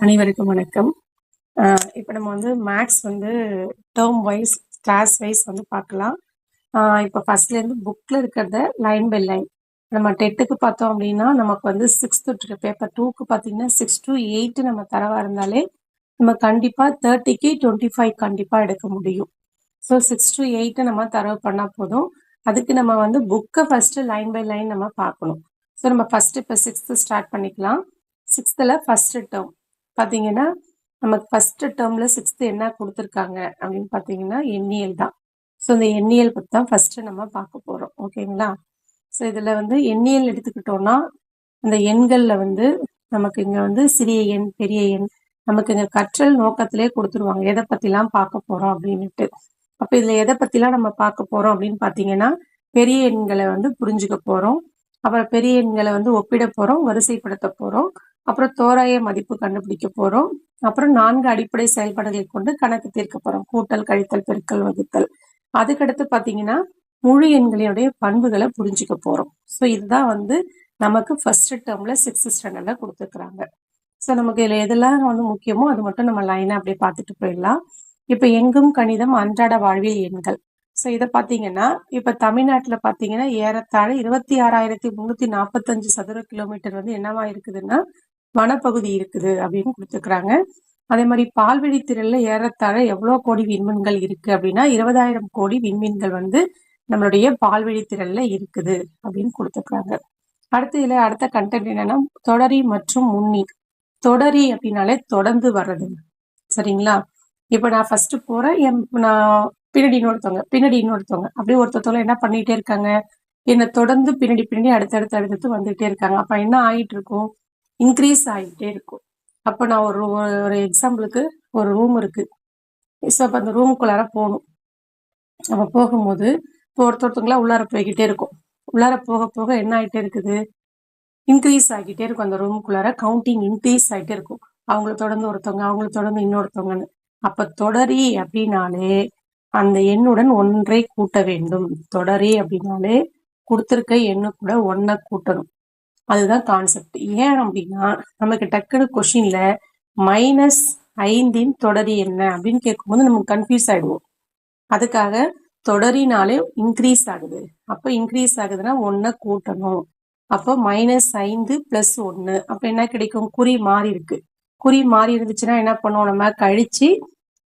அனைவருக்கும் வணக்கம். இப்போ நம்ம வந்து மேக்ஸ் வந்து டேர்ம் வைஸ் கிளாஸ் வைஸ் வந்து பார்க்கலாம். இப்போ ஃபர்ஸ்ட்லேருந்து புக்கில் இருக்கிறத லைன் பை லைன் நம்ம டெட்டுக்கு பார்த்தோம் அப்படின்னா நமக்கு வந்து சிக்ஸ்த்து பேப்பர் 2க்கு பார்த்தீங்கன்னா 6 to 8 நம்ம தரவா இருந்தாலே நம்ம கண்டிப்பாக 30க்கு 25 கண்டிப்பாக எடுக்க முடியும். ஸோ 6 to 8 நம்ம தரவு பண்ணால் போதும். அதுக்கு நம்ம வந்து புக்கை ஃபஸ்ட்டு லைன் பை லைன் நம்ம பார்க்கணும். ஸோ நம்ம ஃபஸ்ட்டு இப்போ 6th ஸ்டார்ட் பண்ணிக்கலாம். 6th ஃபஸ்ட்டு டேர்ம் பார்த்தீங்கன்னா நமக்கு ஃபஸ்ட்டு டேர்மில் 6th என்ன கொடுத்துருக்காங்க அப்படின்னு பார்த்தீங்கன்னா எண்ணியல் தான். ஸோ இந்த எண்ணியல் பற்றி தான் ஃபஸ்ட்டு நம்ம பார்க்க போகிறோம். ஓகேங்களா? ஸோ இதில் வந்து எண்ணியல் எடுத்துக்கிட்டோன்னா இந்த எண்களில் வந்து நமக்கு இங்கே வந்து சிறிய எண் பெரிய எண் நமக்கு இங்கே கற்றல் நோக்கத்திலே கொடுத்துருவாங்க எதை பற்றிலாம் பார்க்க போகிறோம் அப்படின்ட்டு. அப்போ இதில் எதை பற்றிலாம் நம்ம பார்க்க போகிறோம் அப்படின்னு பார்த்தீங்கன்னா பெரிய எண்களை வந்து புரிஞ்சுக்க போகிறோம். அப்புறம் பெரிய எண்களை வந்து ஒப்பிட போகிறோம், வரிசைப்படுத்த போகிறோம், அப்புறம் தோராய மதிப்பு கண்டுபிடிக்க போகிறோம், அப்புறம் 4 அடிப்படை செயல்பாடுகளை கொண்டு கணக்கு தீர்க்க போகிறோம். கூட்டல், கழித்தல், பெருக்கல், வகுத்தல். அதுக்கடுத்து பார்த்தீங்கன்னா முழு எண்களினுடைய பண்புகளை புரிஞ்சுக்க போகிறோம். ஸோ இதுதான் வந்து நமக்கு ஃபர்ஸ்ட் டேர்மில் 6th ஸ்டாண்டர்டில் கொடுத்துருக்குறாங்க. ஸோ நமக்கு இதில் எதெல்லாம் வந்து முக்கியமோ அது மட்டும் நம்ம லைனாக அப்படியே பார்த்துட்டு போயிடலாம். இப்போ எங்கும் கணிதம் அன்றாட வாழ்வில் எண்கள். ஸோ இதை பார்த்தீங்கன்னா இப்போ தமிழ்நாட்டில் பார்த்தீங்கன்னா ஏறத்தாழ 26,345 சதுர கிலோமீட்டர் வந்து என்னவா இருக்குதுன்னா வனப்பகுதி இருக்குது அப்படின்னு கொடுத்துருக்குறாங்க. அதே மாதிரி பால்வெளி திறல்ல ஏறத்தாழ எவ்வளோ கோடி விண்மீன்கள் இருக்கு அப்படின்னா 20,000 கோடி விண்மீன்கள் வந்து நம்மளுடைய பால்வெளி திறல்ல இருக்குது அப்படின்னு கொடுத்துருக்குறாங்க. அடுத்த கண்டென்ட் என்னன்னா தொடரி மற்றும் முன்னி. தொடரி அப்படின்னாலே தொடர்ந்து வர்றது. சரிங்களா? இப்போ நான் ஃபர்ஸ்ட் போறேன், நான் பின்னாடி இன்னொருத்தவங்க அப்படியே ஒருத்தவங்க என்ன பண்ணிட்டே இருக்காங்க, என்னை தொடர்ந்து பின்னாடி அடுத்தடுத்து வந்துட்டே இருக்காங்க. அப்ப என்ன ஆகிட்டு இருக்கும், இன்க்ரீஸ் ஆகிட்டே இருக்கும். அப்போ நான் ஒரு எக்ஸாம்பிளுக்கு ஒரு ரூம் இருக்கு. ஸோ அப்போ அந்த ரூமுக்குள்ளார போகணும். நம்ம போகும்போது இப்போ ஒருத்தவங்களா உள்ளார போய்கிட்டே இருக்கும். உள்ளார போக போக என்ன ஆகிட்டே இருக்குது, இன்க்ரீஸ் ஆகிட்டே இருக்கும். அந்த ரூமுக்குள்ளார கவுண்டிங் இன்க்ரீஸ் ஆகிட்டே இருக்கும். அவங்கள தொடர்ந்து ஒருத்தவங்க, அவங்கள தொடர்ந்து இன்னொருத்தவங்கன்னு. அப்ப தொடரி அப்படின்னாலே அந்த எண்ணுடன் ஒன்றை கூட்ட வேண்டும். தொடரி அப்படின்னாலே கொடுத்திருக்க எண்ணு கூட ஒன்றை கூட்டணும். அதுதான் கான்செப்ட். ஏன் அப்படின்னா நமக்கு டக்குனு கொஸ்டின்ல -5 தொடரி என்ன அப்படின்னு கேட்கும்போது நமக்கு கன்ஃபியூஸ் ஆயிடுவோம். அதுக்காக தொடரினாலே இன்க்ரீஸ் ஆகுது. அப்போ இன்க்ரீஸ் ஆகுதுன்னா ஒன்றை கூட்டணும். அப்போ -5 + 1 அப்ப என்ன கிடைக்கும், குறி மாறி இருக்கு. குறி மாறி இருந்துச்சுன்னா என்ன பண்ணுவோம், நம்ம கழிச்சு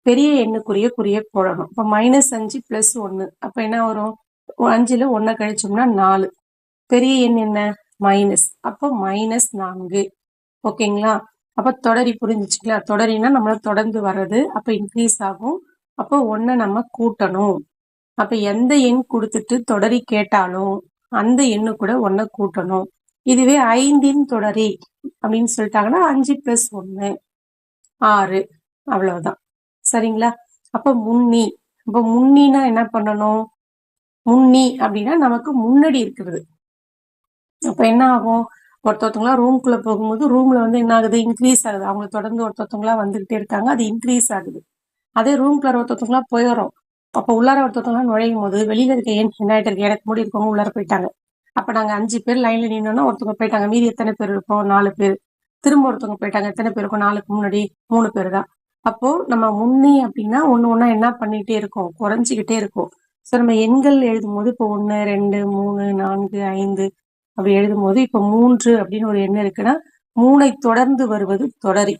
பெரிய எண்ணுக்குரிய குறிய போடணும். இப்போ -5 + 1 அப்ப என்ன வரும், 5ல் 1 கழிச்சோம்னா 4. பெரிய எண் என்ன, மைனஸ். அப்போ -4. ஓகேங்களா? அப்ப தொடரி புரிஞ்சுச்சுங்களா? தொடரினா நம்மள தொடர்ந்து வர்றது. அப்ப இன்க்ரீஸ் ஆகும். அப்போ 1 நம்ம கூட்டணும். அப்ப எந்த எண் கொடுத்துட்டு தொடரி கேட்டாலும் அந்த எண்ணு கூட 1 கூட்டணும். இதுவே 5 தொடரி அப்படின்னு சொல்லிட்டாங்கன்னா 5 + 1 6 அவ்வளவுதான். சரிங்களா? அப்ப முன்னி. இப்ப முன்னினா என்ன பண்ணணும், முன்னி அப்படின்னா நமக்கு முன்னாடி இருக்கிறது. அப்ப என்ன ஆகும், ஒருத்தவங்களா ரூம்குள்ள போகும்போது ரூம்ல வந்து என்ன ஆகுது, இன்க்ரீஸ் ஆகுது. அவங்க தொடர்ந்து ஒருத்தவங்களா வந்துகிட்டே இருக்காங்க, அது இன்க்ரீஸ் ஆகுது. அதே ரூம்குள்ள ஒருத்தவங்களா போயிடும். அப்ப உள்ளார ஒருத்தவங்களா நுழையும் போது வெளியில இருக்க எண் என்ன ஆயிட்டு இருக்கு, எனக்கு முன்னாடி இருக்கவங்க உள்ளார போயிட்டாங்க. அப்ப நாங்க 5 பேர் லைன்ல நின்னோம்னா ஒருத்தவங்க போயிட்டாங்க, மீதி எத்தனை பேர் இருப்போம், 4 பேர். திரும்ப ஒருத்தவங்க போயிட்டாங்க, எத்தனை பேர் இருக்கும், 4க்கு முன்னாடி 3 பேர் தான். அப்போ நம்ம முன்னி அப்படின்னா ஒண்ணு என்ன பண்ணிட்டே இருக்கும், குறைஞ்சிக்கிட்டே இருக்கும். ஸோ நம்ம எண்கள் எழுதும் போது இப்போ 1 2 3 4 5 அப்படி எழுதும் போது இப்போ 3 அப்படின்னு ஒரு எண் இருக்குன்னா 3ஐ தொடர்ந்து வருவது தொடரி,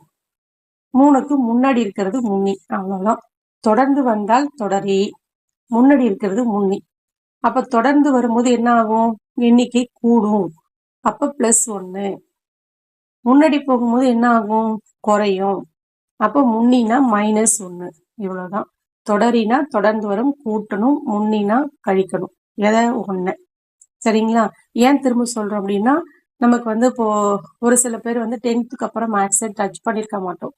3க்கு முன்னாடி இருக்கிறது முன்னி. அவ்வளவுதான். தொடர்ந்து வந்தால் தொடரி, முன்னாடி இருக்கிறது முன்னி. அப்ப தொடர்ந்து வரும்போது என்ன ஆகும், எண்ணிக்கை கூடும். அப்ப +1. முன்னாடி போகும்போது என்ன ஆகும், குறையும். அப்போ முன்னினா -1. இவ்வளவுதான். தொடரினா தொடர்ந்து வரும், கூட்டணும். முன்னினா கழிக்கணும். எதை, 1. சரிங்களா? ஏன் திரும்ப சொல்றோம் அப்படின்னா நமக்கு வந்து இப்போ ஒரு சில பேர் வந்து 10th அப்புறம் மேக்ஸை டச் பண்ணியிருக்க மாட்டோம்.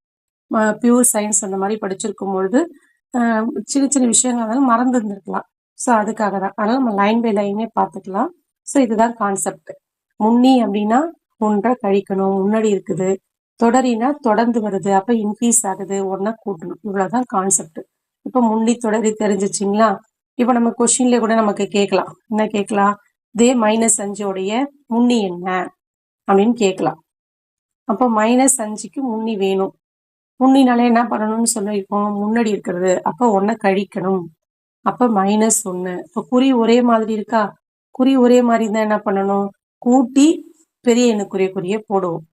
பியூர் சயின்ஸ் அந்த மாதிரி படிச்சிருக்கும் பொழுது சின்ன சின்ன விஷயங்கள் இருந்தாலும் மறந்து இருந்திருக்கலாம். ஸோ அதுக்காக தான். அதனால நம்ம லைன் பை லைனே பார்த்துக்கலாம். ஸோ இதுதான் கான்செப்ட். முன்னி அப்படின்னா ஒன்றை கழிக்கணும், முன்னாடி இருக்குது. தொடரினா தொடர்ந்து வருது, அப்ப இன்க்ரீஸ் ஆகுது, 1 கூட்டணும். இவ்வளவுதான் கான்செப்ட். இப்போ முன்னி தொடரி தெரிஞ்சிச்சிங்களா? இப்போ நம்ம கொஸ்டின்ல கூட நமக்கு கேட்கலாம். என்ன கேட்கலாம், இதே -5 முன்னி என்ன அப்படின்னு கேட்கலாம். அப்போ -5க்கு முன்னி வேணும். முன்னினாலே என்ன பண்ணணும்னு சொல்லியிருக்கோம்? முன்னாடி இருக்கிறது. அப்போ 1 கழிக்கணும். அப்ப -1. இப்ப குறி ஒரே மாதிரி இருக்கா? குறி ஒரே மாரி இருந்தா என்ன பண்ணணும்? கூட்டி பெரிய எண்ணுக்குரிய குறிய போடுவோம்.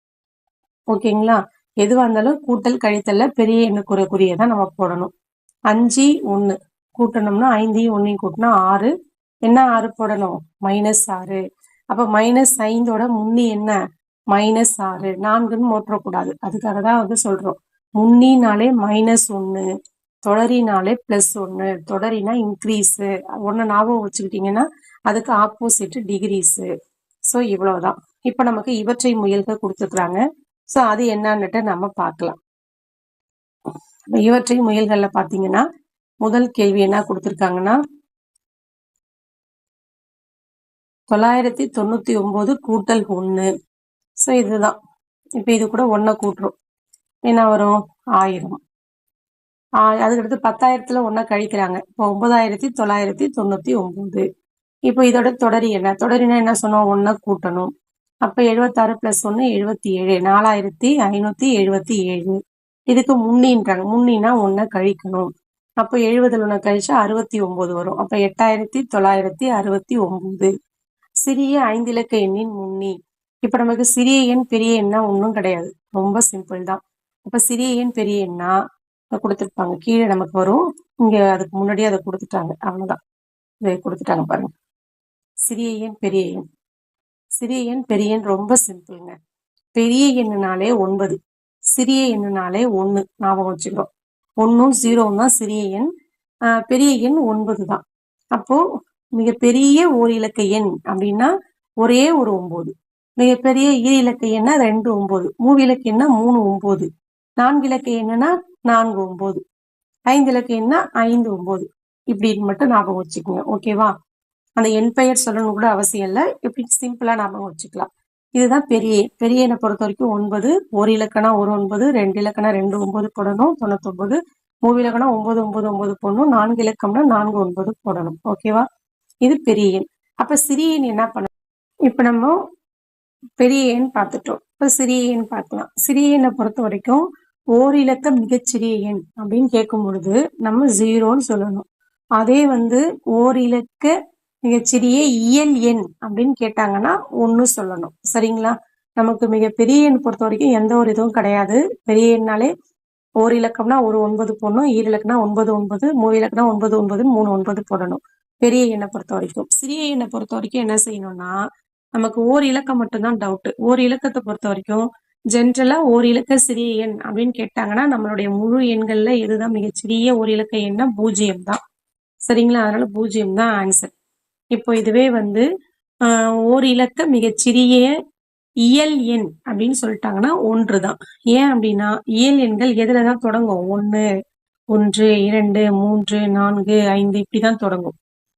ஓகேங்களா? எதுவா இருந்தாலும் கூட்டல், கழித்தல்ல பெரிய எண்ணுக்குரிய குறிய தான் நம்ம போடணும். 5, 1 கூட்டணும்னா 5யும் 1யும் கூட்டினா 6. என்ன 6 போடணும்? -6. அப்ப -5ஓட முன்னி என்ன? -6. 4ன்னு போட்டுறக்கூடாது. அதுக்காக தான் வந்து சொல்றோம். முன்னினாலே -1, தொடரினாலே +1. தொடரினா இன்க்ரீஸு. 1 ஞாபகம் வச்சுக்கிட்டீங்கன்னா, அதுக்கு ஆப்போசிட் டிகிரீஸு. ஸோ இவ்வளவுதான். இப்ப நமக்கு இவற்றை முயல்க குடுத்துருக்காங்க. ஸோ அது என்னன்னுட்டு நம்ம பார்க்கலாம். இவற்றை முயல்கள்ல பார்த்தீங்கன்னா, முதல் கேள்வி என்ன குடுத்துருக்காங்கன்னா, 999 கூட்டல் 1. ஸோ இதுதான். இப்ப இது கூட 1 கூட்டுறோம். என்ன வரும்? 1000. அதுக்கடுத்து 10,000த்துல 1 கழிக்கிறாங்க. இப்போ 9,999. இப்போ இதோட தொடரி என்ன? தொடரினா என்ன சொன்னோம்? 1 கூட்டணும். அப்ப 76 + 1 77. 4577. இதுக்கு முன்னின்றாங்க. முன்னினா 1 கழிக்கணும். அப்ப 70ல 1 கழிச்சா 69 வரும். அப்ப 8969. சிறிய 5 இலக்க எண்ணின் முன்னி. இப்ப நமக்கு சிறிய எண், பெரிய எண்ணா ஒண்ணும் கிடையாது. ரொம்ப சிம்பிள் தான். அப்ப சிறிய எண், பெரிய எண்ணா குடுத்துருப்பாங்க. கீழே நமக்கு வரும். இங்க அதுக்கு முன்னாடியே அதை குடுத்துட்டாங்க. அவ்வளவுதான். இதை குடுத்துட்டாங்க பாருங்க. சிறிய எண், பெரிய எண். சிறிய எண், பெரிய எண் ரொம்ப சிம்பிள்ங்க. பெரிய எண்ணுனாலே 9. சிறிய எண்ணுனாலே 1 ஞாபகம் வச்சுக்கிறோம். 1ம் 0ம் தான் சிறிய எண். பெரிய எண் 9 தான். அப்போ மிகப்பெரிய ஓர் இலக்க எண் அப்படின்னா ஒரே ஒரு 9. மிகப்பெரிய ஈர் இலக்க எண்ணா 2 9. மூவி இலக்க எண்ணா 3 9. 4 இலக்க எண்ணுனா 4 9. 5 இலக்க எண்ணா 5 9. இப்படின்னு மட்டும் ஞாபகம் வச்சுக்கோங்க. ஓகேவா? அந்த எண் பெயர் சொல்லணும் கூட அவசியம் இல்லை. இப்படி சிம்பிளா ஞாபகம் வச்சுக்கலாம். இதுதான் பெரிய பெரிய எண்ணை பொறுத்த வரைக்கும் 9. ஒரு இலக்கணா ஒரு 9, 2 இலக்கணா 2 9 போடணும் 99. மூவி இலக்கணா 9 9 9 போடணும். 4 இலக்கம்னா 4 9 போடணும். ஓகேவா? இது பெரிய எண். அப்ப சிறிய எண் என்ன பண்ணணும்? இப்ப நம்ம பெரிய எண் பார்த்துட்டோம். இப்ப சிறிய எண் பார்க்கலாம். சிறிய எண்ணை பொறுத்த வரைக்கும் ஓர் இலக்க மிகச்சிறிய எண் அப்படின்னு கேட்கும் பொழுது நம்ம 0ன்னு சொல்லணும். அதே வந்து ஓர் இலக்க மிகச்சிறிய இயல் எண் அப்படின்னு கேட்டாங்கன்னா 1 சொல்லணும். சரிங்களா? நமக்கு மிகப்பெரிய எண் பொறுத்த வரைக்கும் எந்த ஒரு இதுவும் கிடையாது. பெரிய எண்ணாலே ஓர் இலக்கம்னா ஒரு 9 போடணும். ஈர் இலக்கம்னா 9 9, மூவி இலக்கம்னா 9 9, 3 9 போடணும். பெரிய எண்ணை பொறுத்த வரைக்கும். சிறிய எண்ணை பொறுத்த வரைக்கும் என்ன செய்யணும்னா, நமக்கு ஓர் இலக்கம் மட்டும்தான் டவுட். ஓர் இலக்கத்தை பொறுத்த வரைக்கும் ஜென்ரலா ஓர் இலக்க சிறிய எண் அப்படின்னு கேட்டாங்கன்னா நம்மளுடைய முழு எண்கள்ல எதுதான் மிகச்சிறிய ஒரு இலக்க எண்ணா 0 தான். சரிங்களா? அதனால 0 தான் ஆன்சர். இப்போ இதுவே வந்து ஓர் இலக்க மிகச்சிறிய இயல் எண் அப்படின்னு சொல்லிட்டாங்கன்னா 1 தான். ஏன் அப்படின்னா இயல் எண்கள் எதுலதான் தொடங்கும்? 1 1 2 3 4 5 இப்படிதான் தொடங்கும்.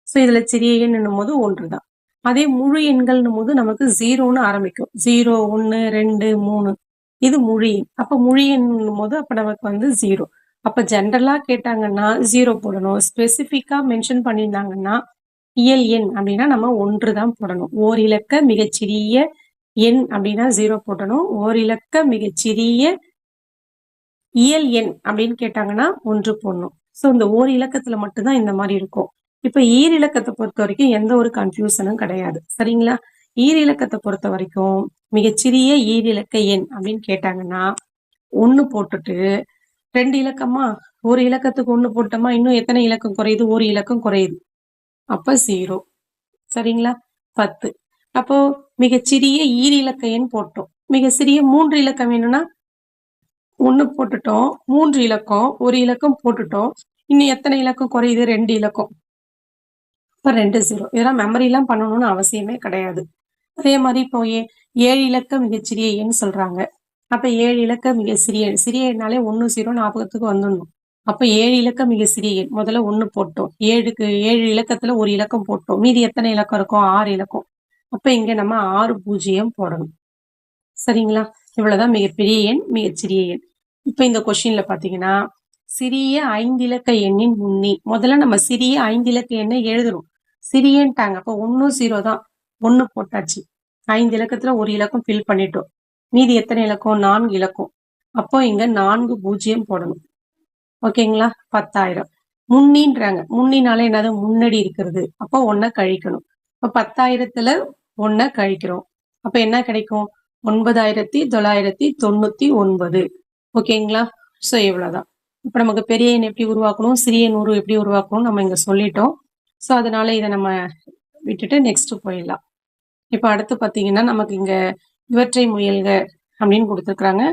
ஸோ இதுல சிறிய எண்ணும் போது 1 தான். அதே முழு எண்கள்னும் போது நமக்கு 0ன்னு ஆரம்பிக்கும். 0 1 2 3 இது முழு எண். அப்ப முழு எண்ணும் போது அப்ப நமக்கு வந்து 0. அப்ப ஜென்ரலா கேட்டாங்கன்னா 0 போடணும். ஸ்பெசிபிக்கா மென்ஷன் பண்ணியிருந்தாங்கன்னா இயல் எண் அப்படின்னா நம்ம 1 தான் போடணும். ஓர் இலக்க மிகச்சிறிய எண் அப்படின்னா 0 போடணும். ஓர் இலக்க மிகச்சிறிய இயல் எண் அப்படின்னு கேட்டாங்கன்னா 1 போடணும். ஸோ இந்த ஓர் இலக்கத்துல மட்டும்தான் இந்த மாதிரி இருக்கும். இப்ப ஈர் இலக்கத்தை பொறுத்த வரைக்கும் எந்த ஒரு கன்ஃபியூஷனும் கிடையாது. சரிங்களா? ஈர் இலக்கத்தை பொறுத்த வரைக்கும் மிகச்சிறிய ஈர் இலக்க எண் அப்படின்னு கேட்டாங்கன்னா 1 போட்டுட்டு 2 இலக்கமா ஒரு இலக்கத்துக்கு 1 போட்டோமா இன்னும் எத்தனை இலக்கம் குறையுது? ஒரு இலக்கம் குறையுது. அப்ப 0. சரிங்களா? 10. அப்போ மிகச்சிறிய ஈர் இலக்க எண் போட்டோம். மிக சிறிய 3 இலக்கம் வேணும்னா 1 போட்டுட்டோம். 3 இலக்கம், ஒரு இலக்கம் போட்டுட்டோம். இன்னும் எத்தனை இலக்கம் குறையுது? 2 இலக்கம். இப்ப 2 0. இதெல்லாம் மெமரிலாம் பண்ணணும்னு அவசியமே கிடையாது. அதே மாதிரி இப்போ 7 இலக்க மிகச்சிறிய எண் சொல்றாங்க. அப்ப 7 இலக்க மிக சிறிய எண். சிறிய எண்ணாலே 1 0 ஞாபகத்துக்கு வந்துடணும். அப்ப 7 இலக்க மிக சிறிய எண். முதல்ல 1 போட்டோம். 7 இலக்கத்துல ஒரு இலக்கம் போட்டோம். மீதி எத்தனை இலக்கம் இருக்கும்? 6 இலக்கம். அப்ப இங்க நம்ம 6 0 போடணும். சரிங்களா? இவ்வளவுதான் மிகப்பெரிய எண், மிகச்சிறிய எண். இப்ப இந்த கொஸ்டின்ல பாத்தீங்கன்னா சிறிய 5 இலக்க எண்ணின் முன்னி. முதல்ல நம்ம சிறிய 5 இலக்க எண்ணை எழுதணும். சிறியன்ட்டாங்க. அப்ப 1 0 தான். 1 போட்டாச்சு. 5 இலக்கத்துல ஒரு இலக்கம் ஃபில் பண்ணிட்டோம். மீதி எத்தனை இலக்கம்? 4 இலக்கம். அப்போ இங்க 4 பூஜ்ஜியம் போடணும். ஓகேங்களா? 10,000. முன்னின்றாங்க. முன்னினாலே என்னது? முன்னாடி இருக்கிறது. அப்போ 1 கழிக்கணும். இப்ப 10,000த்துல 1 கழிக்கிறோம். அப்ப என்ன கிடைக்கும்? 9,999. ஓகேங்களா? ஸோ இவ்வளவுதான். இப்ப நமக்கு பெரிய எண் எப்படி உருவாக்கணும், சிறிய எண் எப்படி உருவாக்கணும் நம்ம இங்க சொல்லிட்டோம். ஸோ அதனால இதை நம்ம விட்டுட்டு நெக்ஸ்ட் போயிடலாம். இப்ப அடுத்து பாத்தீங்கன்னா நமக்கு இங்க இவற்றை முயல்க அப்படின்னு கொடுத்துருக்காங்க.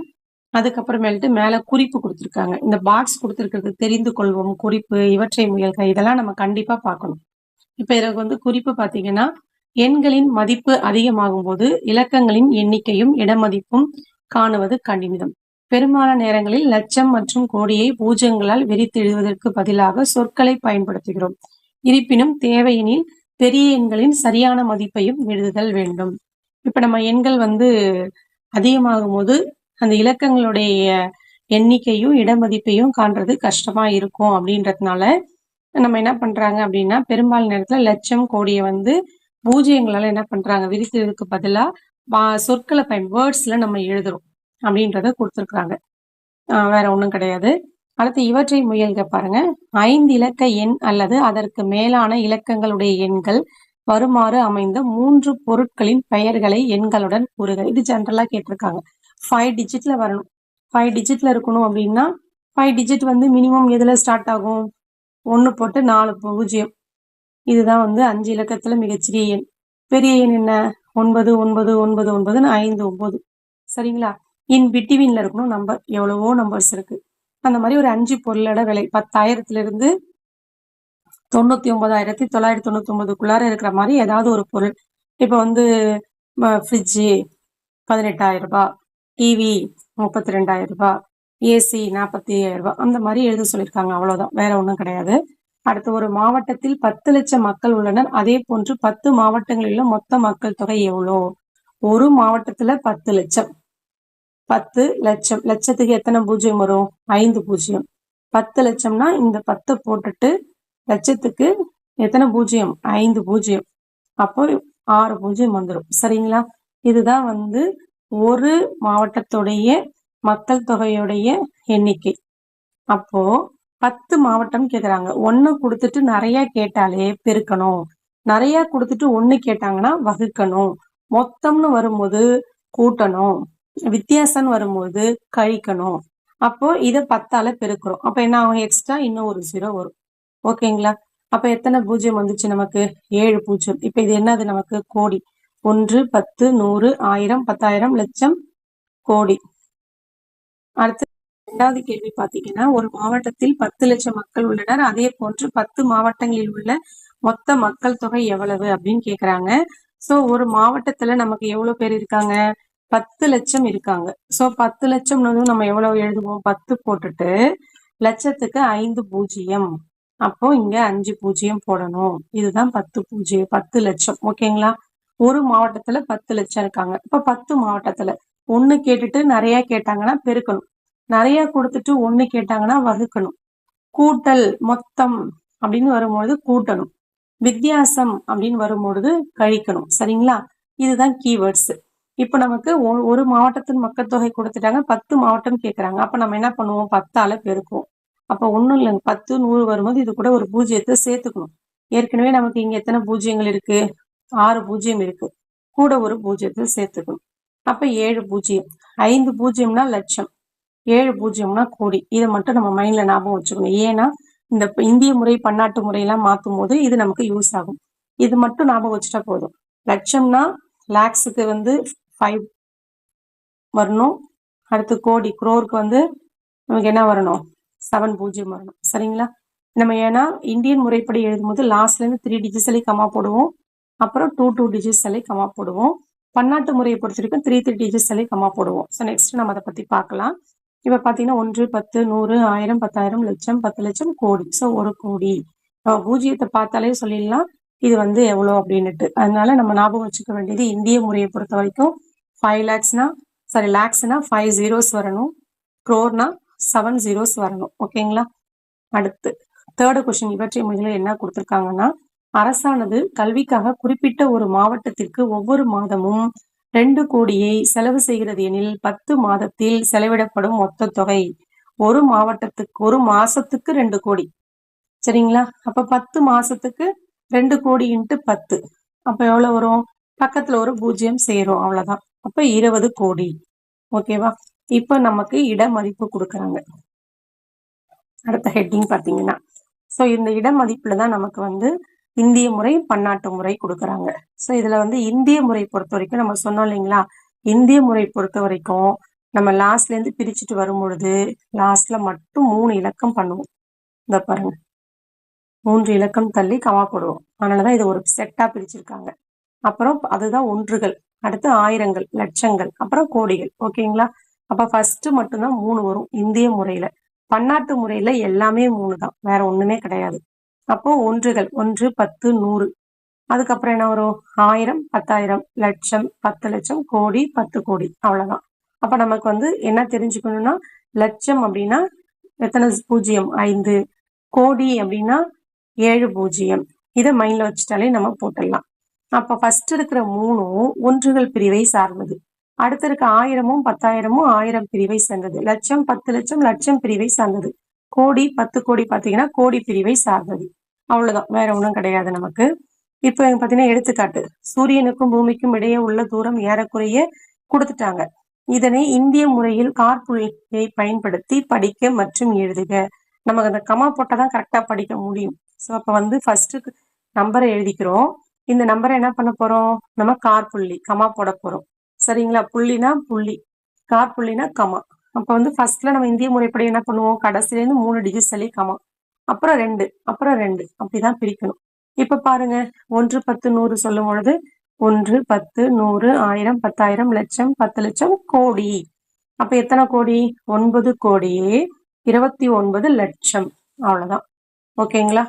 அதுக்கப்புறமேல்ட்டு மேல குறிப்பு கொடுத்துருக்காங்க. இந்த பாக்ஸ் கொடுத்துருக்கிறது தெரிந்து கொள்வோம், குறிப்பு, இவற்றை முயல்க, இதெல்லாம் நம்ம கண்டிப்பா பார்க்கணும். இப்ப இதற்கு வந்து குறிப்பு பாத்தீங்கன்னா, எண்களின் மதிப்பு அதிகமாகும் போது இலக்கங்களின் எண்ணிக்கையும் இடமதிப்பும் காணுவது கடினம். பெரும்பாலான நேரங்களில் லட்சம் மற்றும் கோடியை பூஜ்ஜியங்களால் விரித்து எழுதுவதற்கு பதிலாக சொற்களை பயன்படுத்துகிறோம். இருப்பினும் தேவையெனில் பெரிய எண்களின் சரியான மதிப்பையும் எழுதுதல் வேண்டும். இப்ப நம்ம எண்கள் வந்து அதிகமாகும் போது அந்த இலக்கங்களுடைய எண்ணிக்கையும் இடமதிப்பையும் காண்றது கஷ்டமா இருக்கும் அப்படின்றதுனால நம்ம என்ன பண்றாங்க அப்படின்னா, பெரும்பாலான நேரத்துல லட்சம், கோடியை வந்து பூஜ்ஜியங்களால என்ன பண்றாங்க, விரித்ததுக்கு பதிலா சொற்களை வேர்ட்ஸ்ல நம்ம எழுதுறோம் அப்படின்றத கொடுத்துருக்காங்க. வேற ஒண்ணும் கிடையாது. அடுத்து இவற்றை முயல்க பாருங்க. 5 இலக்க எண் அல்லது அதற்கு மேலான இலக்கங்களுடைய எண்கள் வருமாறு அமைந்த 3 பொருட்களின் பெயர்களை எண்களுடன் கூறுக. இது ஜென்ரலா கேட்டிருக்காங்க. 5 டிஜிட்ல வரணும். 5 டிஜிட்ல இருக்கணும் அப்படின்னா 5 டிஜிட் வந்து மினிமம் எதுல ஸ்டார்ட் ஆகும்? 1 போட்டு 4 பூஜ்ஜியம். இதுதான் வந்து 5 இலக்கத்துல மிகச்சிறிய எண். பெரிய எண் என்ன? 9 9 9 9 5 9. சரிங்களா? இன் பிட்வீன்ல இருக்கணும் நம்பர். எவ்வளவோ நம்பர்ஸ் இருக்கு. அந்த மாதிரி ஒரு 5 பொருளோட விலை 10,000ல இருந்து 99,999க்குள்ளார இருக்கிற மாதிரி ஏதாவது ஒரு பொருள். இப்ப வந்து ஃப்ரிட்ஜு 18,000 ரூபாய், டிவி 32,000 ரூபாய், ஏசி 45,000 ரூபாய், அந்த மாதிரி எழுத சொல்லியிருக்காங்க. அவ்வளவுதான், வேற ஒண்ணும் கிடையாது. அடுத்து, ஒரு மாவட்டத்தில் 10 லட்சம் மக்கள் உள்ளனர். அதே போன்று 10 மாவட்டங்களில் மொத்த மக்கள் தொகை எவ்வளோ? ஒரு மாவட்டத்துல 10 லட்சம். 10 லட்சம், லட்சத்துக்கு எத்தனை பூஜ்ஜியம் வரும்? 5 பூஜ்ஜியம். 10 லட்சம்னா இந்த 10 போட்டுட்டு லட்சத்துக்கு எத்தனை பூஜ்ஜியம்? 5 பூஜ்ஜியம். அப்போ 6 பூஜ்ஜியம் வந்துடும். சரிங்களா? இதுதான் வந்து ஒரு மாவட்டத்துடைய மக்கள் தொகையுடைய எண்ணிக்கை. அப்போ 10 மாவட்டம் கேக்குறாங்க. 1 கொடுத்துட்டு நிறைய கேட்டாலே பெருக்கணும், நிறைய கொடுத்துட்டு 1 கேட்டாங்கன்னா வகுக்கணும், மொத்தம்னு வரும்போது கூட்டணும், வித்தியாசம் வரும்போது கழிக்கணும். அப்போ இதை 10ஆல பெருக்கிறோம். அப்ப என்ன ஆகும்? எக்ஸ்ட்ரா இன்னும் ஒரு 0 வரும். ஓகேங்களா? அப்ப எத்தனை பூஜ்ஜியம் வந்துச்சு நமக்கு? 7 பூஜ்ஜியம். இப்ப இது என்னது நமக்கு? கோடி. 1 10 100 1000 10,000 லட்சம் கோடி. அடுத்து இரண்டாவது கேள்வி பாத்தீங்கன்னா, ஒரு மாவட்டத்தில் 10 லட்சம் மக்கள் உள்ளனர். அதே போன்று 10 மாவட்டங்களில் உள்ள மொத்த மக்கள் தொகை எவ்வளவு அப்படின்னு கேக்குறாங்க. சோ ஒரு மாவட்டத்துல நமக்கு எவ்வளவு பேர் இருக்காங்க? 10 லட்சம் இருக்காங்க. சோ 10 லட்சம் நம்ம எவ்வளவு எழுதுவோம்? 10 போட்டுட்டு லட்சத்துக்கு 5 பூஜ்ஜியம். அப்போ இங்க 5 பூஜ்ஜியம் போடணும். இதுதான் 10 பூஜ்ஜியம், 10 லட்சம். ஓகேங்களா? ஒரு மாவட்டத்துல 10 லட்சம் இருக்காங்க. இப்ப 10 மாவட்டத்துல 1 கேட்டுட்டு நிறைய கேட்டாங்கன்னா பெருக்கணும், நிறைய கொடுத்துட்டு 1 கேட்டாங்கன்னா வகுக்கணும், கூட்டல் மொத்தம் அப்படின்னு வரும்பொழுது கூட்டணும், வித்தியாசம் அப்படின்னு வரும்பொழுது கழிக்கணும். சரிங்களா? இதுதான் கீவேர்ட்ஸ். இப்ப நமக்கு ஒரு மாவட்டத்தின் மக்கள் தொகை கொடுத்துட்டாங்க, 10 மாவட்டம் கேட்கறாங்க. அப்ப நம்ம என்ன பண்ணுவோம்? 10ஆல பெருக்குவோம். அப்ப ஒண்ணும் இல்லைங்க, 10 100 வரும்போது இது கூட ஒரு பூஜ்ஜியத்தை சேர்த்துக்கணும். ஏற்கனவே நமக்கு இங்க எத்தனை பூஜ்ஜியங்கள் இருக்கு? 6 பூஜ்ஜியம் இருக்கு. கூட ஒரு பூஜ்ஜியத்தை சேர்த்துக்கணும். அப்ப 7 பூஜ்ஜியம். 5 பூஜ்ஜியம்னா லட்சம், 7 பூஜ்ஜியம்னா கோடி. இதை மட்டும் நம்ம மைண்ட்ல ஞாபகம் வச்சுக்கணும். ஏன்னா இந்த இந்திய முறை பன்னாட்டு முறையெல்லாம் மாத்தும் போது இது நமக்கு யூஸ் ஆகும். இது மட்டும் ஞாபகம் வச்சுட்டா போதும். லட்சம்னா லேக்ஸுக்கு வந்து 5 வரணும். அடுத்து கோடி, குரோருக்கு வந்து நமக்கு என்ன வரணும்? 7 பூஜ்ஜியம் வரணும். சரிங்களா? நம்ம ஏன்னா இந்தியன் முறைப்படி எழுதும்போது லாஸ்ட்ல இருந்து 3 டிஜிட்ஸ்லி கமா போடுவோம், அப்புறம் 2 டிஜிட்ஸ்லி கமா போடுவோம். பன்னாட்டு முறையை பொறுத்த வரைக்கும் 3 டிஜிட்ஸ்லி கமா போடுவோம். ஸோ நெக்ஸ்ட் நம்ம அதை பத்தி பார்க்கலாம். இப்ப பாத்தீங்கன்னா 1 10 100 1000 10,000 லட்சம் 10 லட்சம் கோடி. ஸோ 1 கோடி. நம்ம பூஜ்ஜியத்தை பார்த்தாலே சொல்லிடலாம் இது வந்து எவ்வளவு அப்படின்னுட்டு. அதனால நம்ம ஞாபகம் வச்சுக்க வேண்டியது, இந்திய முறையை பொறுத்த வரைக்கும் 5 லேக்ஸ்னா லேக்ஸ்னா 5 zeros வரணும், க்ரோர்னா 7 zeros வரணும். ஓகேங்களா? அடுத்து தேர்டு கொஸ்டின், இவற்றை முதலில் என்ன கொடுத்திருக்காங்கன்னா, அரசானது கல்விக்காக குறிப்பிட்ட ஒரு மாவட்டத்திற்கு ஒவ்வொரு மாதமும் 2 கோடியை செலவு செய்கிறது எனில் 10 மாதத்தில் செலவிடப்படும் மொத்த தொகை ஒரு மாசத்துக்கு 2 கோடி. சரிங்களா? அப்ப 10 மாசத்துக்கு 2 கோடி இன்ட்டு 10. அப்ப எவ்வளவு வரும்? பக்கத்துல ஒரு 0 சேரும். அவ்வளவுதான். அப்ப 20 கோடி. ஓகேவா? இப்ப நமக்கு இட மதிப்பு கொடுக்குறாங்க. அடுத்த ஹெட்டிங் பாத்தீங்கன்னா, சோ இந்த இட மதிப்புல தான் நமக்கு வந்து இந்திய முறை, பன்னாட்டு முறை கொடுக்குறாங்க. சோ இதுல வந்து இந்திய முறை பொறுத்த வரைக்கும் நம்ம சொன்னோம் இல்லைங்களா? இந்திய முறை பொறுத்த வரைக்கும் நம்ம லாஸ்ட்ல இருந்து பிரிச்சுட்டு வரும் பொழுது லாஸ்ட்ல மட்டும் 3 இலக்கம் பண்ணுவோம். இந்த பாருங்க, 3 இலக்கம் தள்ளி கமா போடுவோம். அதனாலதான் இது ஒரு செட்டா பிரிச்சிருக்காங்க. அப்புறம் அதுதான் ஒன்றுகள், அடுத்து ஆயிரங்கள், லட்சங்கள், அப்புறம் கோடிகள். ஓகேங்களா? அப்ப ஃபர்ஸ்ட் மட்டும்தான் 3 வரும் இந்திய முறையில. பன்னாட்டு முறையில எல்லாமே 3 தான், வேற ஒண்ணுமே கிடையாது. அப்போ ஒன்றுகள் 1, 10, 100. அதுக்கப்புறம் என்ன வரும்? 1000, 10,000, லட்சம், 10 லட்சம், கோடி, 10 கோடி. அவ்வளவுதான். அப்ப நமக்கு வந்து என்ன தெரிஞ்சுக்கணும்னா, லட்சம் அப்படின்னா எத்தனை 0? 5. கோடி அப்படின்னா 7 0. இதை மைண்ட்ல வச்சுட்டாலே நம்ம போட்டுடலாம். அப்ப ஃபர்ஸ்ட் இருக்கிற 3ம் ஒன்றுகள் பிரிவை சார்ந்தது. அடுத்து இருக்க 1000ம் 10,000ம் 1000 பிரிவை சார்ந்தது. லட்சம் 10 லட்சம் லட்சம் பிரிவை சார்ந்தது. கோடி 10 கோடி பாத்தீங்கன்னா கோடி பிரிவை சார்ந்தது. அவ்வளவுதான், வேற ஒண்ணும் கிடையாது நமக்கு. இப்ப பாத்தீங்கன்னா எடுத்துக்காட்டு, சூரியனுக்கும் பூமிக்கும் இடையே உள்ள தூரம் ஏறக்குறைய கொடுத்துட்டாங்க. இதனை இந்திய முறையில் காற்புள்ளியை பயன்படுத்தி படிக்க மற்றும் எழுதுக. நமக்கு அந்த கமா போட்டாதான் கரெக்டா படிக்க முடியும். சோ அப்ப வந்து ஃபர்ஸ்ட் நம்பரை எழுதிக்கிறோம். இந்த நம்பரை என்ன பண்ண போறோம்? நம்ம காற்புள்ளி கமா போட போறோம். சரிங்களா? புள்ளினா புள்ளி, காற்புள்ளினா கமா. அப்ப வந்து ஃபர்ஸ்ட்ல நம்ம இந்திய முறைப்படி என்ன பண்ணுவோம்? கடைசில இருந்து 3 டிஜிட் சொல்லி கமா, அப்புறம் 2, அப்புறம் 2, அப்படிதான் பிரிக்கணும். இப்ப பாருங்க, 1, 10, 100 சொல்லும் பொழுது 1, 10, 100, 1000, 10,000, லட்சம், 10 லட்சம், கோடி. அப்ப எத்தனை கோடி? 9 கோடியே 29 லட்சம். அவ்வளவுதான். ஓகேங்களா?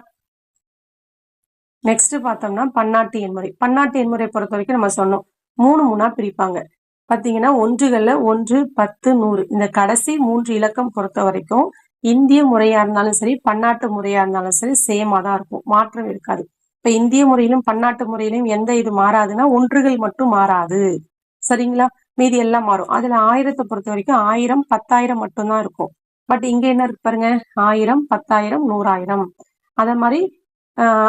நெக்ஸ்ட் பார்த்தோம்னா பன்னாட்டு எண்முறை. பன்னாட்டு எண்முறை பொறுத்த வரைக்கும் நம்ம சொன்னோம் 3 3ஆ பிரிப்பாங்க. பாத்தீங்கன்னா ஒன்றுகள்ல 1, 10, 100 இந்த கடைசி 3 இலக்கம் பொறுத்த வரைக்கும் இந்திய முறையா இருந்தாலும் சரி, பன்னாட்டு முறையா இருந்தாலும் சரி, சேமா தான் இருக்கும், மாற்றம் இருக்காது. இப்ப இந்திய முறையிலும் பன்னாட்டு முறையிலும் எந்த இது மாறாதுன்னா ஒன்றுகள் மட்டும் மாறாது. சரிங்களா? மீதி எல்லாம் மாறும். அதுல 1000த்தை பொறுத்த வரைக்கும் 1000, 10,000 மட்டும்தான் இருக்கும். பட் இங்க என்ன இருக்கு பாருங்க, 1000, 10,000, 100,000. அதே மாதிரி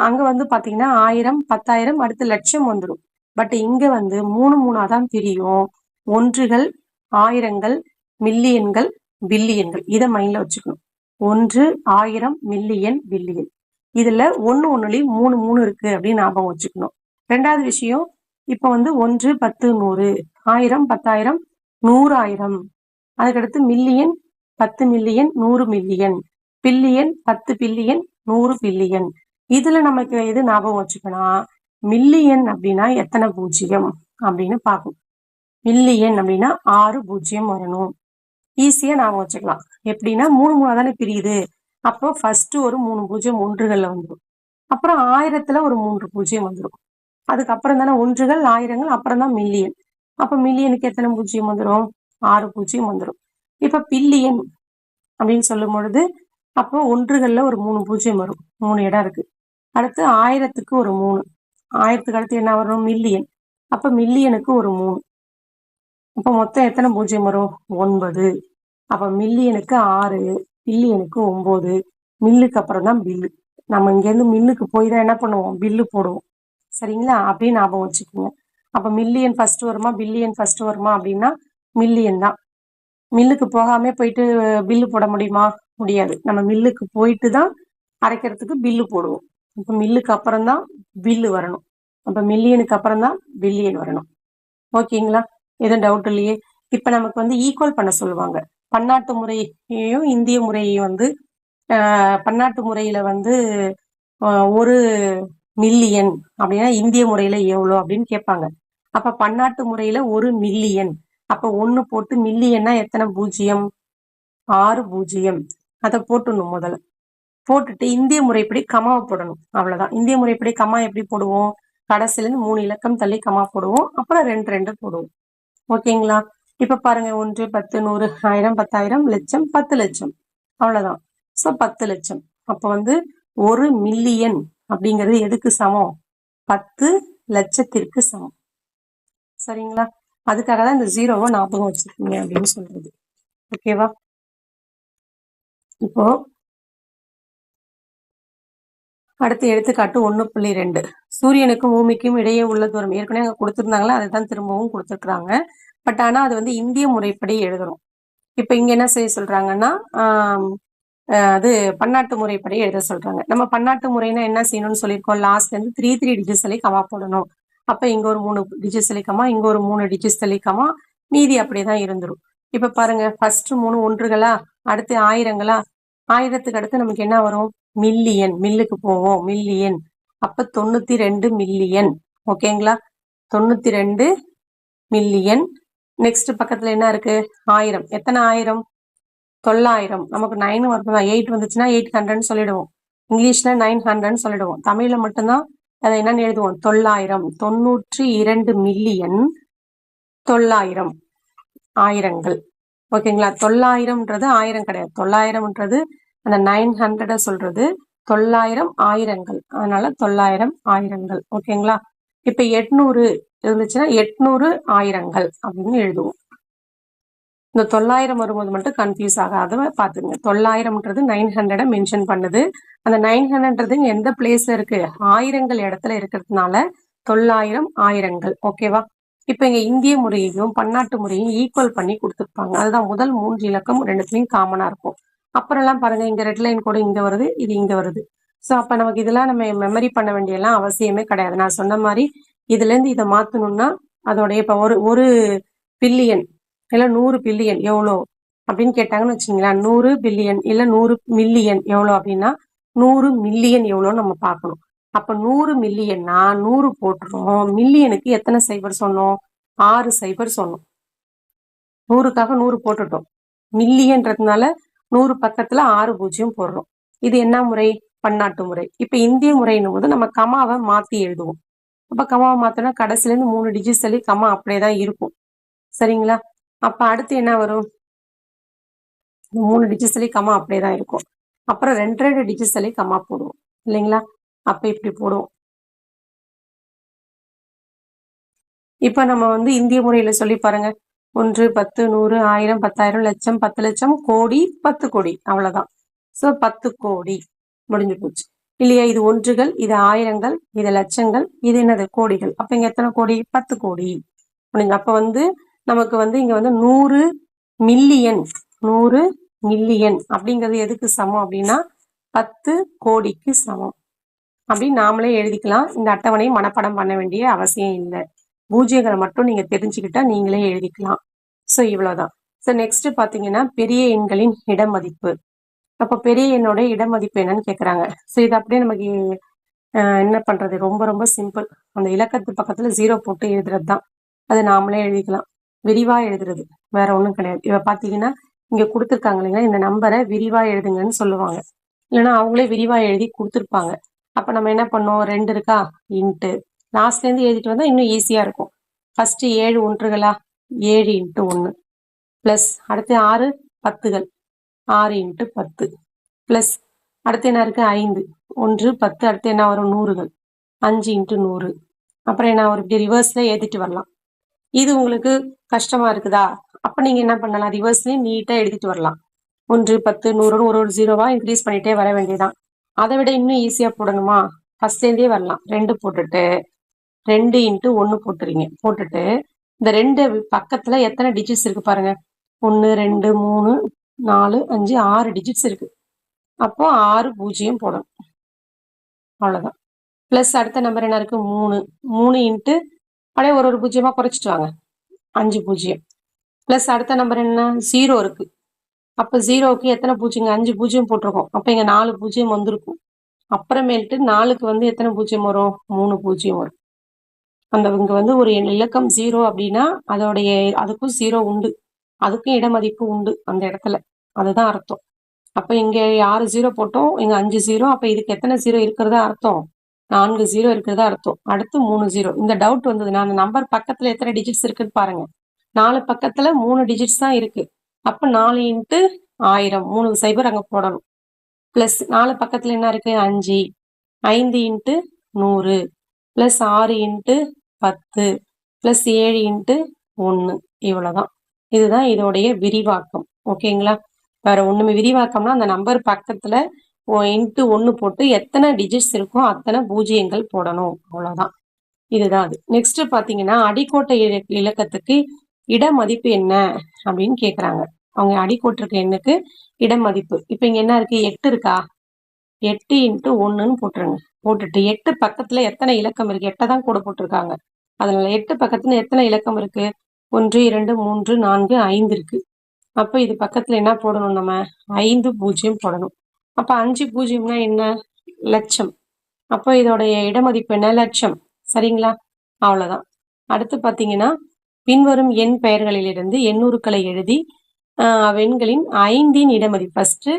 அங்க வந்து பாத்தீங்கன்னா 1000, 10,000, அடுத்து லட்சம் வந்துடும். பட் இங்க வந்து 3 3ஆ தான் பிரியும். ஒன்றுகள், ஆயிரங்கள், மில்லியன்கள், பில்லியன்கள். இதை மைண்ட்ல வச்சுக்கணும். 1, 1000, மில்லியன், பில்லியன். இதுல ஒண்ணுலயும் 3 3 இருக்கு அப்படின்னு ஞாபகம் வச்சுக்கணும். ரெண்டாவது விஷயம், இப்ப வந்து 1, 10, 100, 1000, 10,000, 100,000. அதுக்கடுத்து million, 10 million, 100 million, billion, 10 billion, 100 billion. இதுல நமக்கு எது ஞாபகம் வச்சுக்கணும்? மில்லியன் அப்படின்னா எத்தனை பூஜ்ஜியம் அப்படின்னு பார்க்கணும். மில்லியன் அப்படின்னா 6 பூஜ்ஜியம் வரணும். ஈஸியா ஞாபகம் வச்சுக்கலாம். எப்படின்னா 3 3ஆ தானே பிரியுது. அப்போ ஃபர்ஸ்ட் ஒரு 3 பூஜ்ஜியம் ஒன்றுகள்ல வந்துடும். அப்புறம் 1000த்துல ஒரு 3 பூஜ்ஜியம் வந்துடும். அதுக்கப்புறம் தானே ஒன்றுகள், ஆயிரங்கள், அப்புறம் தான் மில்லியன். அப்ப மில்லியனுக்கு எத்தனை பூஜ்ஜியம் வந்துடும்? 6 பூஜ்ஜியம் வந்துடும். இப்ப பில்லியன் அப்படின்னு சொல்லும் பொழுது அப்போ ஒன்றுகள்ல ஒரு 3 பூஜ்ஜியம் வரும். 3 இடம் இருக்கு. அடுத்து 1000த்துக்கு ஒரு 3, 1000த்துக்கு அடுத்து என்ன வரும்? மில்லியன். அப்ப மில்லியனுக்கு ஒரு 3. அப்ப மொத்தம் எத்தனை பூஜ்ஜியம் வரும்? 9. அப்ப மில்லியனுக்கு 6, பில்லியனுக்கு 9. மில்லுக்கு அப்புறம் தான் பில்லு. நம்ம இங்க இருந்து மில்லுக்கு போய் தான் என்ன பண்ணுவோம்? பில்லு போடுவோம். சரிங்களா? அப்படின்னு ஞாபகம் வச்சுக்கோங்க. அப்ப மில்லியன் ஃபர்ஸ்ட் வருமா, பில்லியன் ஃபர்ஸ்ட் வருமா அப்படின்னா மில்லியன் தான். மில்லுக்கு போகாம போயிட்டு பில்லு போட முடியுமா? முடியாது. நம்ம மில்லுக்கு போயிட்டு தான் அரைக்கிறதுக்கு பில்லு போடுவோம். இப்ப மில்லுக்கு அப்புறம் தான் பில்லு வரணும். அப்ப மில்லியனுக்கு அப்புறம் தான் பில்லியன் வரணும். ஓகேங்களா? எதுவும் டவுட் இல்லையே? இப்ப நமக்கு வந்து ஈக்குவல் பண்ண சொல்லுவாங்க. பன்னாட்டு முறையையும் இந்திய முறையையும் வந்து பன்னாட்டு முறையில வந்து 1 மில்லியன் அப்படின்னா இந்திய முறையில எவ்வளோ அப்படின்னு கேட்பாங்க. அப்ப பன்னாட்டு முறையில 1 மில்லியன். அப்ப 1 போட்டு மில்லியன்னா எத்தனை பூஜ்ஜியம்? 6 பூஜ்ஜியம். அதை போட்டுடணும் முதல்ல. போட்டுட்டு இந்திய முறைப்படி கமாவை போடணும். அவ்வளவுதான். இந்திய முறைப்படி கமா எப்படி போடுவோம்? கடைசில இருந்து 3 இலக்கம் தள்ளி கமா போடுவோம். அப்புறம் 2 2 போடுவோம். ஓகேங்களா? இப்ப பாருங்க, 1, 10, 100, 1000, 10,000, லட்சம், 10 லட்சம். அவ்வளவுதான். சோ 10 லட்சம். அப்ப வந்து 1 மில்லியன் அப்படிங்கிறது எதுக்கு சமம்? 10 லட்சத்திற்கு சமம். சரிங்களா? அதுக்காக தான் இந்த 0வை ஞாபகம் வச்சுக்கோங்க அப்படின்னு சொல்றது. ஓகேவா? இப்போ அடுத்த எடுத்துக்காட்டு 1.2. சூரியனுக்கும் பூமிக்கும் இடையே உள்ள தூரம் ஏற்கனவே அங்க கொடுத்திருந்தாங்களா, அதை தான் திரும்பவும் கொடுத்துருக்காங்க. பட் ஆனா அது வந்து இந்திய முறைப்படி எழுதணும். இப்ப இங்க என்ன செய்ய சொல்றாங்கன்னா, அது பன்னாட்டு முறைப்படி எழுத சொல்றாங்க. நம்ம பன்னாட்டு முறைனா என்ன செய்யணும்னு சொல்லியிருக்கோம், லாஸ்ட்ல இருந்து 3 டிஜிட்ஸ் சொல்லி கமா போடணும். அப்ப இங்க ஒரு 3 டிஜிட்ஸ் சொல்லி கமா, இங்க ஒரு 3 டிஜிட்ஸ் சொல்லி கமா, மீதி அப்படியேதான் இருந்துரும். இப்ப பாருங்க, ஃபர்ஸ்ட் 3 ஒன்றுகளா, அடுத்து ஆயிரங்களா, ஆயிரத்துக்கு அடுத்து நமக்கு என்ன வரும், மில்லியன். மில்லுக்கு போவோம், மில்லியன். அப்ப 92 மில்லியன். ஓகேங்களா? 92 மில்லியன். நெக்ஸ்ட் பக்கத்துல என்ன இருக்கு, ஆயிரம். எத்தனை ஆயிரம், 900. நமக்கு 9 வருதுன்னா 8 வந்துச்சுன்னா 800 சொல்லிடுவோம். இங்கிலீஷ்ல 900 சொல்லிடுவோம். தமிழ்ல மட்டும்தான் அதை என்னன்னு எழுதுவோம், 900. 92 மில்லியன் 900 ஆயிரங்கள். ஓகேங்களா? 900ன்றது ஆயிரம் கிடையாது, 900ன்றது அந்த 900 சொல்றது, 900 ஆயிரங்கள். அதனால 900 ஆயிரங்கள். ஓகேங்களா? இப்ப 800 இருந்துச்சுன்னா 800 ஆயிரங்கள் அப்படின்னு எழுதுவோம். இந்த 900 வரும்போது மட்டும் கன்ஃபியூஸ் ஆகாத பாத்துங்க. 900ன்றது 900 மென்ஷன் பண்ணுது. அந்த 900ன்றது எந்த பிளேஸ்ல இருக்கு, ஆயிரங்கள் இடத்துல இருக்கிறதுனால 900 ஆயிரங்கள். ஓகேவா? இப்ப இங்க இந்திய முறையையும் பன்னாட்டு முறையும் ஈக்குவல் பண்ணி கொடுத்துருப்பாங்க. அதுதான் முதல் 3 இலக்கம் ரெண்டுத்துலயும் காமனா இருக்கும். அப்புறம் எல்லாம் பாருங்க, இங்க ரெட் லைன் கூட இங்க வருது, இது இங்க வருது. சோ அப்ப நமக்கு இதெல்லாம் நம்ம மெமரி பண்ண வேண்டிய எல்லாம் அவசியமே கிடையாது. நான் சொன்ன மாதிரி இதுல இருந்து இதை மாத்தணும்னா அதோடைய இப்ப ஒரு பில்லியன் இல்ல 100 பில்லியன் எவ்வளோ அப்படின்னு கேட்டாங்கன்னு வச்சுங்களேன், 100 பில்லியன் இல்ல 100 மில்லியன் எவ்வளோ அப்படின்னா 100 மில்லியன் எவ்வளோன்னு நம்ம பார்க்கணும். அப்ப 100 மில்லியன்னா 100 போட்டுரும். மில்லியனுக்கு எத்தனை சைபர் சொன்னோம், 6 சைபர் சொன்னோம். 100க்காக 100 போட்டுட்டோம். மில்லியன்றதுனால 100 பக்கத்துல 6 பூஜ்ஜியம் போடுறோம். இது என்ன முறை, பன்னாட்டு முறை. இப்ப இந்திய முறைன்னும் போது நம்ம கமாவை மாத்தி எழுதுவோம். அப்ப கமாவை மாத்தோம்னா கடைசில இருந்து 3 டிஜிட் சொல்லி கமா அப்படியேதான் இருக்கும். சரிங்களா? அப்ப அடுத்து என்ன வரும், 3 டிஜிட் சொல்லி கமா அப்படியேதான் இருக்கும். அப்புறம் 2 டிஜிட் சொல்லி கமா போடுவோம் இல்லைங்களா? அப்ப இப்படி போடுவோம். இப்ப நம்ம வந்து இந்திய முறையில சொல்லி பாருங்க, 1 10 100 1000 10,000 லட்சம் 10 லட்சம் கோடி 10 கோடி அவ்வளவுதான். சோ 10 கோடி முடிஞ்சு போச்சு இல்லையா? இது ஒன்றுகள், இது ஆயிரங்கள், இது லட்சங்கள், இது என்னது கோடிகள். அப்ப இங்க எத்தனை கோடி, 10 கோடி முடிஞ்சு. அப்ப வந்து நமக்கு வந்து இங்க வந்து 100 மில்லியன் 100 மில்லியன் அப்படிங்கிறது எதுக்கு சமம் அப்படின்னா 10 கோடிக்கு சமம் அப்படின்னு நாமளே எழுதிக்கலாம். இந்த அட்டவணையை மனப்பாடம் பண்ண வேண்டிய அவசியம் இல்லை. பூஜ்ஜியங்களை மட்டும் நீங்க தெரிஞ்சுக்கிட்டா நீங்களே எழுதிக்கலாம். ஸோ இவ்வளவுதான். ஸோ நெக்ஸ்ட் பாத்தீங்கன்னா பெரிய எண்களின் இடமதிப்பு. அப்போ பெரிய எண்ணோட இடமதிப்பு என்னன்னு கேட்குறாங்க. ஸோ இது அப்படியே நமக்கு என்ன பண்றது, ரொம்ப ரொம்ப சிம்பிள். அந்த இலக்கத்து பக்கத்துல 0 போட்டு எழுதுறது தான். அது நாமளே எழுதிக்கலாம். விரிவா எழுதுறது வேற ஒன்றும் கிடையாது. இவ பாத்தீங்கன்னா இங்க கொடுத்துருக்காங்க இல்லைங்களா, இந்த நம்பரை விரிவா எழுதுங்கன்னு சொல்லுவாங்க. இல்லைன்னா அவங்களே விரிவா எழுதி கொடுத்துருப்பாங்க. அப்ப நம்ம என்ன பண்ணோம், 2 இருக்கா இன்ட்டு லாஸ்ட்ல இருந்து எழுதிட்டு வந்தா இன்னும் ஈஸியா இருக்கும். ஃபர்ஸ்ட் 7 ஒன்றுகளா, 7 இன்ட்டு 1 பிளஸ் அடுத்து 6 10கள், 6 இன்ட்டு 10 பிளஸ் அடுத்து என்ன இருக்கு 5 1 10, அடுத்து என்ன வரும் 100கள், 5 இன்ட்டு 100. அப்புறம் என்ன ஒரு இப்படி ரிவர்ஸ்ல ஏத்திட்டு வரலாம். இது உங்களுக்கு கஷ்டமா இருக்குதா, அப்ப நீங்க என்ன பண்ணலாம், ரிவர்ஸ்லயும் நீட்டா எழுதிட்டு வரலாம். 1 10 100 ஒரு 0வா இன்க்ரீஸ் பண்ணிட்டே வர வேண்டியதான். அதை விட இன்னும் ஈஸியா போடணுமா, ஃபர்ஸ்ட்ல இருந்தே வரலாம். 2 போட்டுட்டு 2 இன்ட்டு 1 போட்டுறீங்க. போட்டுட்டு இந்த 2 பக்கத்துல எத்தனை டிஜிட்ஸ் இருக்கு பாருங்க, 1 2 3 4 5 6 டிஜிட்ஸ் இருக்கு. அப்போ 6 பூஜ்ஜியம் போடணும், அவ்வளவுதான். பிளஸ் அடுத்த நம்பர் என்ன இருக்கு 3 3 இன்ட்டு அப்படியே ஒரு பூஜ்ஜியமா குறைச்சிட்டு வாங்க, 5 பூஜ்ஜியம். பிளஸ் அடுத்த நம்பர் என்ன 0 இருக்கு. அப்ப 0க்கு எத்தனை பூஜ்ஜியம், 5 பூஜ்ஜியம் போட்டிருக்கோம். அப்ப இங்க 4 பூஜ்ஜியம் வந்திருக்கும். அப்புறமேட்டு 4க்கு வந்து எத்தனை பூஜ்ஜியம் வரும், 3 பூஜ்ஜியம் வரும். அந்த இங்க வந்து ஒரு இலக்கம் 0 அப்படின்னா அதோடைய அதுக்கும் 0 உண்டு, அதுக்கும் இடமதிப்பு உண்டு அந்த இடத்துல, அதுதான் அர்த்தம். அப்ப இங்க 6 0 போட்டோம், இங்க 5 0. அப்ப இதுக்கு எத்தனை 0 இருக்கிறதா அர்த்தம், 4 0 இருக்கிறதா அர்த்தம். அடுத்து 3 0. இந்த டவுட் வந்ததுன்னா அந்த நம்பர் பக்கத்துல எத்தனை டிஜிட்ஸ் இருக்குன்னு பாருங்க. 4 பக்கத்துல 3 டிஜிட்ஸ் தான் இருக்கு. அப்ப 4 இன்ட்டு 1000, 3 சைபர் அங்க போடணும். பிளஸ் 4 பக்கத்துல என்ன இருக்கு 5, 5 into 100 plus 6 into 10 plus 7 into 1 இவ்வளவுதான். இதுதான் இதோடைய விரிவாக்கம். ஓகேங்களா? வேற ஒண்ணுமே விரிவாக்கம்னா அந்த நம்பர் பக்கத்துல இன்ட்டு 1 போட்டு எத்தனை டிஜிட்ஸ் இருக்கோ அத்தனை பூஜ்ஜியங்கள் போடணும். அவ்வளவுதான். இதுதான் அது. நெக்ஸ்ட் பாத்தீங்கன்னா அடிக்கோட்டை இலக்கத்துக்கு இட மதிப்பு என்ன அப்படின்னு கேக்குறாங்க. அவங்க அடிக்கோட்டிருக்க எண்ணுக்கு இட மதிப்பு. இப்ப இங்க என்ன இருக்கு? 8 இருக்கா? 8 இன்ட்டு 1ன்னு போட்டுருங்க. போட்டுட்டு 8 பக்கத்துல எத்தனை இலக்கம் இருக்கு? 8 தான் கூட போட்டிருக்காங்க. அதனால 8 பக்கத்துல எத்தனை இலக்கம் இருக்கு? 1, 2, 3, 4, 5 இருக்கு. அப்ப இது பக்கத்துல என்ன போடணும் நம்ம? 5 பூஜ்ஜியம் போடணும். அப்ப 5 பூஜ்ஜியம்னா என்ன? லட்சம். அப்ப இதோடைய இடமதிப்பு என்ன? லட்சம். சரிங்களா? அவ்வளவுதான். அடுத்து பாத்தீங்கன்னா பின்வரும் எண் பெயர்களிலிருந்து எண்ணூறுக்களை எழுதி அவ்வெண்களின் 5ன் இடமதிப்பு ஃபர்ஸ்ட்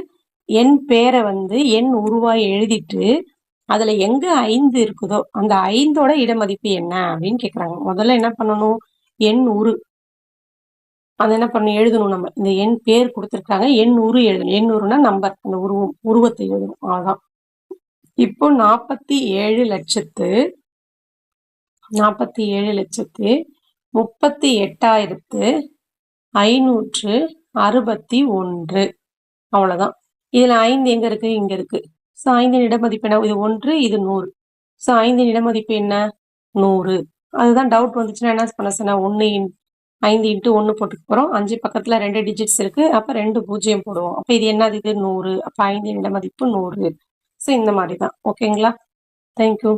எண் பேரை வந்து எண் உருவாய் எழுதிட்டு அதுல எங்க 5 இருக்குதோ அந்த 5ஓட இடமதிப்பு என்ன அப்படின்னு கேக்குறாங்க. முதல்ல என்ன பண்ணணும்? எண் உரு அது என்ன பண்ணணும்? எழுதணும் நம்ம. இந்த எண் பேர் கொடுத்துருக்காங்க. எண் உரு எழுதணும். எண் உருனா நம்பர், அந்த உருவத்தை எழுதணும். அவ்வளவுதான். இப்போ 47,38,561 அவ்வளவுதான். இதுல 5 எங்க இருக்கு? இங்க இருக்கு. சோ 5ன் இடமதிப்பு என்ன? இது 1, இது 100. சோ 5ன் இடமதிப்பு என்ன? 100. அதுதான் டவுட் வந்துச்சுன்னா என்ன பண்ண சொன்ன? 5 இன்ட்டு 1 போட்டுக்க போறோம். 5 பக்கத்துல 2 டிஜிட்ஸ் இருக்கு. அப்ப 2 பூஜ்ஜியம் போடுவோம். அப்ப இது என்னது? இது 100. அப்ப 5ன் இடமதிப்பு 100. சோ இந்த மாதிரி தான். ஓகேங்களா? தேங்க்யூ.